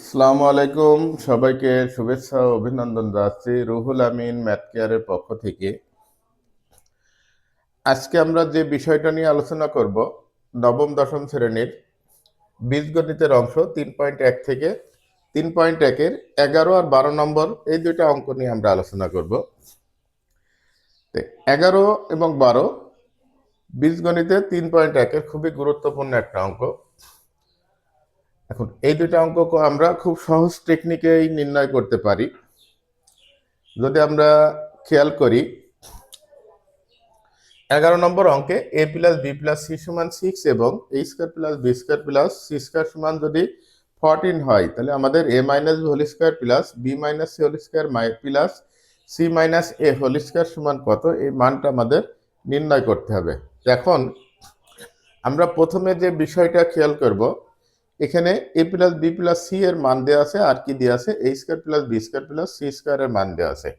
আসসালামু আলাইকুম, সবাইকে শুভেচ্ছা ও অভিনন্দন জানাচ্ছি রুহুল আমিন ম্যাথ কেয়ারের পক্ষ থেকে। আজকে আমরা যে বিষয়টা নিয়ে আলোচনা করব, নবম দশম শ্রেণীর বীজগণিতের অংশ 3.1 থেকে 3.1-এর 11 আর 12 নম্বর এই দুইটা অঙ্ক নিয়ে আমরা আলোচনা করব। 11 এবং 12 বীজগণিতে 3.1-এর খুবই গুরুত্বপূর্ণ একটা অঙ্ক। এখন এই দুইটা অঙ্ক আমরা খুব সহজ টেকনিকেই নির্ণয় করতে পারি। যদি আমরা খেয়াল করি, 11 নম্বর অঙ্কে a plus B plus c সমান 6 এবং a square plus B square plus c square সমান যদি 14 হয়, তাহলে আমাদের a minus b whole square plus b minus c whole square plus c minus a whole square সমান কত, এই মানটা আমাদের নির্ণয় করতে হবে। এখন আমরা প্রথমে যে বিষয়টা খেয়াল করব, এখানে a plus B plus C এর মান দেওয়া আছে, আর কি দেওয়া আছে, a square plus B square plus C স্কয়ারের মান দেওয়া আছে।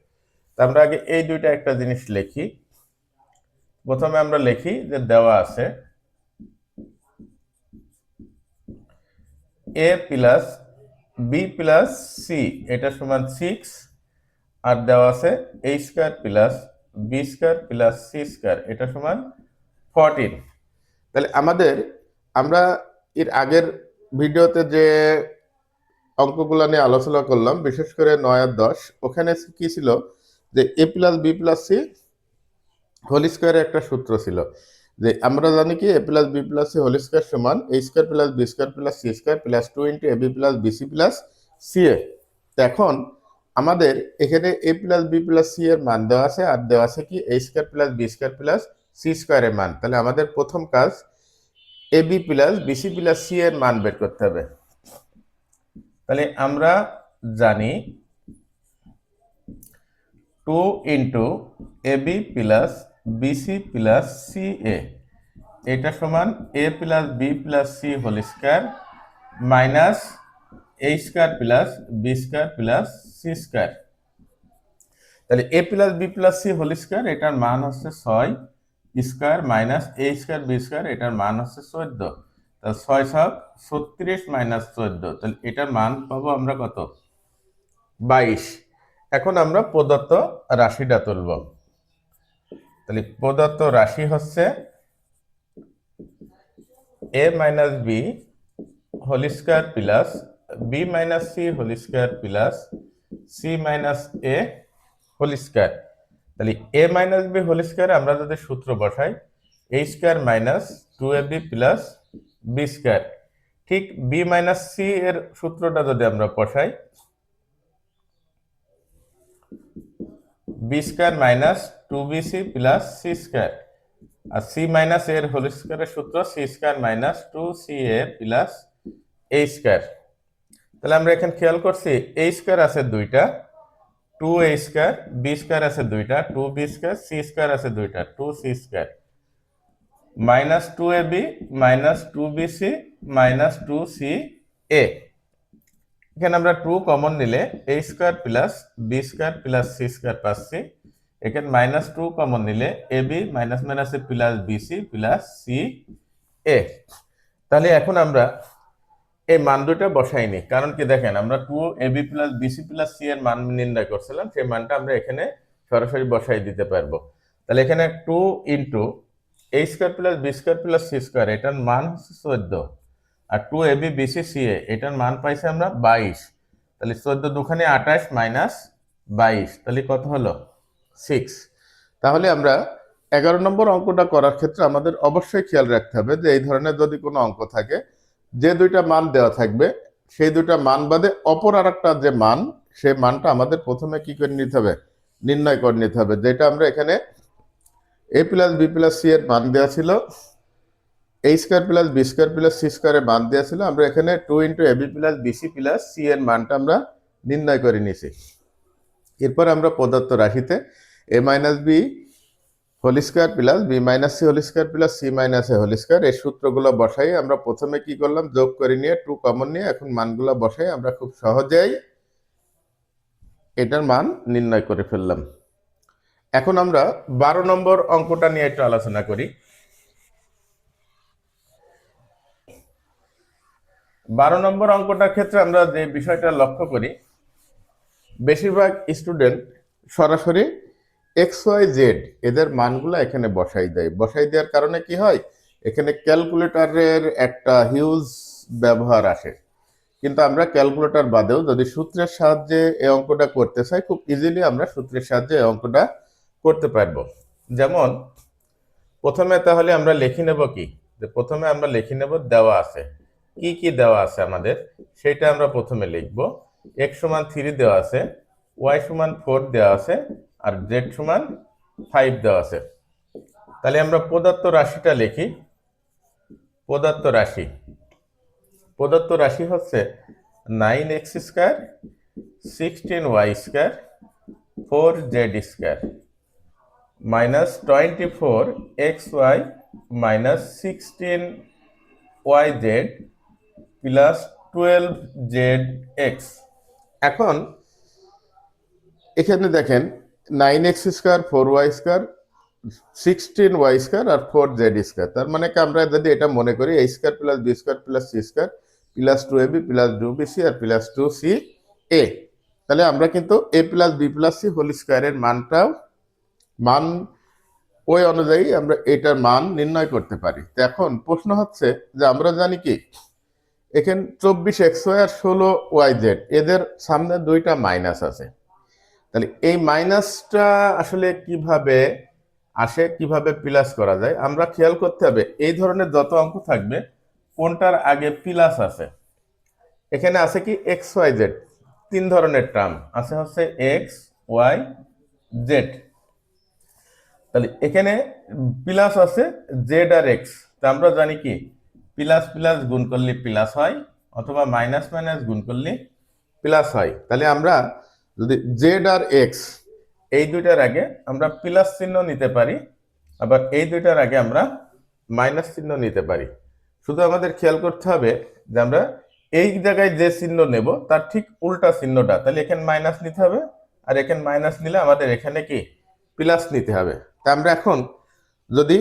তা আমরা আগে এই দুইটা একটা জিনিস লিখি। প্রথমে আমরা লিখি যে দেওয়া আছে a plus B plus c এটা সমান 6, আর দেওয়া আছে a square plus B square plus c square এটা সমান 14। তাহলে আমরা এর আগের ভিডিওতে যে অঙ্কগুলো নিয়ে আলোচনা করলাম, বিশেষ করে 9 আর 10, ওখানে কি ছিল যে a plus B plus c whole স্কয়ারের একটা সূত্র ছিল, যে আমরা জানি কি a plus B plus c whole square সমান a square plus B square plus c square plus 2 into a b plus BC plus c a. এখন আমাদের এখানে a plus B plus C এর মান দেওয়া আছে, আর দেওয়া আছে কি a square plus B square plus C স্কয়ারের মান। তাহলে আমাদের প্রথম কাজ a b plus BC plus C এর মান বের করতে হবে। তাহলে আমরা জানি 2 into a b plus BC plus c a এটা সমান a plus B plus c whole square minus a square plus B square plus c square. তাহলে a plus B plus c whole square এটার মান হচ্ছে 6 square minus a square b square এটার মান হচ্ছে 14। তাহলে 6 ছক 36 মাইনাস 14, তাহলে এটার মান পাবো আমরা কত, 22। এখন আমরা প্রদত্ত রাশিটা তুলব। তাহলে প্রদত্ত রাশি হচ্ছে a minus b whole square plus b minus c whole square plus c minus a whole square. তাহলে a minus b whole square আমরা যদি সূত্র বসাই a square minus 2ab plus B square, ঠিক বি মাইনাস সি এর সূত্রটা যদি আমরা বসাই b square minus 2bc plus c square, আর সি মাইনাস এর হোল স্কয়ারের সূত্র c square minus 2ca plus a square. তাহলে আমরা এখানে খেয়াল করছি a স্কয়ার আছে দুইটা, 2a স্কয়ার, বি স্কয়ার আছে দুইটা, 2b স্কয়ার, সি স্কয়ার আছে দুইটা, 2c square, minus 2ab minus 2bc minus 2ca। এখানে আমরা 2 কমন নিলে a square plus B square plus c square পাচ্ছি। এখানে মাইনাস 2 কমন নিলে ab মাইনাস মাইনাসে plus BC plus c a. তাহলে এখন আমরা এই মান দুটো বসাইনি, কারণ কি দেখেন আমরা 2ab plus BC plus C এর মান নির্ণয় করছিলাম, সেই মানটা আমরা এখানে সরাসরি বসাই দিতে পারবো। তাহলে এখানে 2 into a square plus B square plus c square এটার মান হচ্ছে 14, আর 2ab বিসি সি এ এটার মান পাইছি আমরা 22। তাহলে 14 দুখানে 28 মাইনাস 22, তাহলে কত হলো 6। তাহলে আমরা 11 নম্বর অঙ্কটা করার ক্ষেত্রে আমাদের অবশ্যই খেয়াল রাখতে হবে যে এই ধরনের যদি কোনো অঙ্ক থাকে, যে দুইটা মান দেওয়া থাকবে সেই দুইটা মান বাদে অপর আরেকটা যে মান, সেই মানটা আমাদের প্রথমে কি করে নিতে হবে, নির্ণয় করে নিতে হবে। যেটা আমরা এখানে a plus B plus C এর মান দেওয়া ছিল, a square plus B square plus C স্কয়ারের মান দেওয়া ছিল, আমরা এখানে 2 into AB plus BC plus C এর মানটা আমরা নির্ণয় করে নিয়েছি। এরপর আমরা প্রদত্ত রাশিতে a minus b whole square plus b minus c whole square plus c minus a whole square এই সূত্রগুলো বসাই আমরা প্রথমে কি করলাম, যোগ করে নিয়ে 2 কমন নিয়ে এখন মানগুলো বসাই আমরা খুব সহজেই এটার মান নির্ণয় করে ফেললাম। এখন আমরা 12 নম্বর অঙ্কটা নিয়ে একটু আলোচনা করি। 12 নম্বর অঙ্কটার ক্ষেত্রে আমরা যে বিষয়টা লক্ষ্য করি, বেশিরভাগ স্টুডেন্ট সরাসরি এক্স ওয়াই জেড এদের মানগুলো এখানে বসাই দেয়। বসাই দেওয়ার কারণে কি হয়, এখানে ক্যালকুলেটরের একটা হিউজ ব্যবহার আসে। কিন্তু আমরা ক্যালকুলেটর বাদেও যদি সূত্রের সাহায্যে এই অঙ্কটা করতে চাই, খুব ইজিলি আমরা সূত্রের সাহায্যে এই অঙ্কটা করতে পারবো। যেমন প্রথমে তাহলে আমরা লিখে নেব কি, যে প্রথমে আমরা লিখে নেব দেওয়া আছে, কি কি দেওয়া আছে আমাদের সেটা আমরা প্রথমে লিখব। x সমান 3 দেওয়া আছে, y সমান 4 দেওয়া আছে, আর z সমান 5 দেওয়া আছে। তাহলে আমরা প্রদত্ত রাশিটা লিখি। প্রদত্ত রাশি হচ্ছে 9x square, 16y square, 4z square minus 24xy minus 16yz plus 12zx। এখন এখানে দেখেন 9x square, 4y square, 16y square আর 4z স্কয়ার। তার মানে কি আমরা যদি এটা মনে করি a square plus b square plus c square plus 2ab plus 2bc আর প্লাস 2ca, তাহলে আমরা কিন্তু a plus b plus c whole স্কয়ারের মান ওই অনুযায়ী আমরা এটার মান নির্ণয় করতে পারি। তো এখন প্রশ্ন হচ্ছে যে আমরা জানি কি এখানে 24xy আর 16yz এদের সামনে দুইটা মাইনাস আছে। তাহলে এই মাইনাসটা আসলে কিভাবে আসে, কিভাবে প্লাস করা যায়, আমরা খেয়াল করতে হবে এই ধরনের যত অঙ্ক থাকবে কোনটার আগে প্লাস আছে। এখানে আছে কি এক্স ওয়াই জেড, তিন ধরনের টার্ম আছে, হচ্ছে এক্স ওয়াই জেড। তাহলে এখানে প্লাস আছে জেড আর এক্স। তা আমরা জানি কি প্লাস প্লাস গুণ করলে প্লাস হয়, অথবা মাইনাস মাইনাস গুণ করলে প্লাস হয়। তাহলে আমরা যদি জেড আর এক্স এই দুইটার আগে আমরা প্লাস চিহ্ন নিতে পারি, আবার এই দুইটার আগে আমরা মাইনাস চিহ্ন নিতে পারি। শুধু আমাদের খেয়াল করতে হবে যে আমরা এই জায়গায় যে চিহ্ন নেব তার ঠিক উল্টা চিহ্নটা, তাহলে এখানে মাইনাস নিতে হবে, আর এখানে মাইনাস নিলে আমাদের এখানে কি প্লাস নিতে হবে। তা আমরা এখন যদি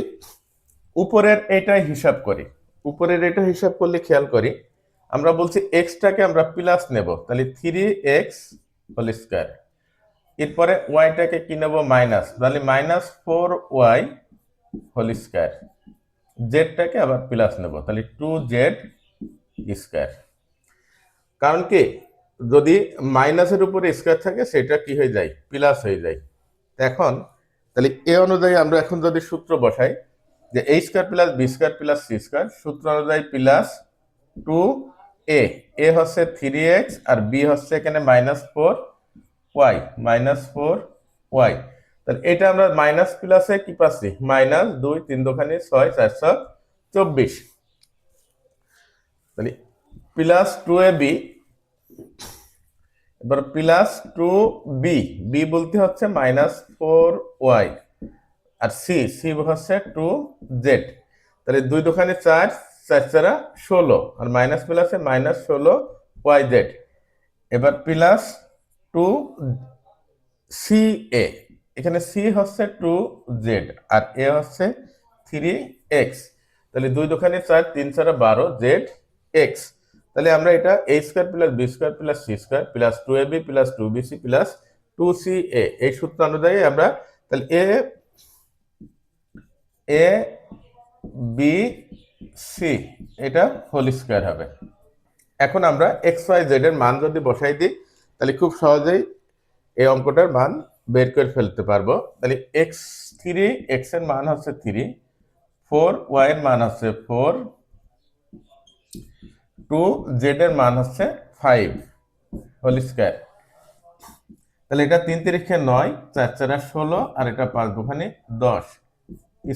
উপরের এটাই হিসাব করি, উপরের এটা হিসাব করলে খেয়াল করি আমরা বলছি এক্সটাকে আমরা প্লাস নেব, তাহলে 3x হোল স্কয়ার। এরপরে ওয়াইটাকে কি নেব মাইনাস, তাহলে মাইনাস 4y হোল স্কয়ার। জেডটাকে আবার প্লাস নেব, তাহলে 2z স্কয়ার। কারণ কি যদি মাইনাসের উপরে স্কয়ার থাকে সেটা কি হয়ে যায়, প্লাস হয়ে যায়। এখন তাহলে এ অনুযায়ী আমরা এখন যদি সূত্র বসাই যে a square plus b square plus c square, সূত্র অনুযায়ী প্লাস 2a, a হচ্ছে 3x আর b হচ্ছে এখানে -4y, -4y। তাহলে এটা আমরা মাইনাস প্লাসে কি পাচ্ছি, মাইনাস 2 3 দোকানে 6 424। তাহলে প্লাস 2ab, এবার প্লাস 2b, b বলতে হচ্ছে -4y, আর সি হচ্ছে 2z। তাহলে 2 দোকানে 4 4 4 16, আর মাইনাস প্লাসে -16yz। এবার প্লাস 2ca, এখানে সি হচ্ছে 2z আর এ হচ্ছে 3x। তাহলে 2 দোকানে 4 3 4 12 zx। তাহলে আমরা এটা a square plus b square plus c square plus 2ab plus 2bc plus 2ca এই সূত্র অনুযায়ী আমরা তাহলে a b c এটা হোল স্কয়ার হবে। এখন আমরা এক্স ওয়াই জেড এর মান যদি বসাই দিই তাহলে খুব সহজেই এই অঙ্কটার মান বের করে ফেলতে পারবো। তাহলে x3, x এর মান হচ্ছে 3, 4y এর মান হচ্ছে 4, 2z এর মান হচ্ছে 5 হোল স্কয়ার। তাহলে এটা 3 3 9, 4 4 16, আর এটা 5 দোকানে 10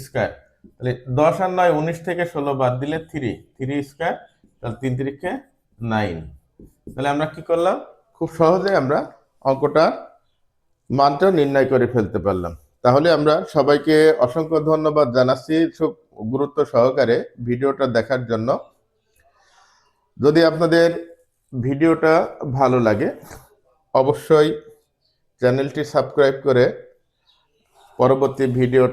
স্কয়ার। তাহলে 10 আর 9 19 থেকে 16 বাদ দিলে 3 স্কয়ার, তাহলে 3 3 9। তাহলে আমরা কি করলাম, খুব সহজে আমরা অঙ্কটার মানটা নির্ণয় করে ফেলতে পারলাম। তাহলে আমরা সবাইকে অসংখ্য ধন্যবাদ জানাচ্ছি খুব গুরুত্ব সহকারে ভিডিওটা দেখার জন্য। যদি আপনাদের ভিডিওটা ভালো লাগে অবশ্যই চ্যানেলটি সাবস্ক্রাইব করে পরবর্তী ভিডিও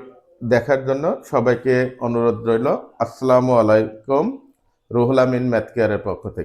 দেখার জন্য সবাইকে অনুরোধ রইল। আসসালামু আলাইকুম, রুহুল আমিন ম্যাথ কেয়ারের পক্ষ থেকে।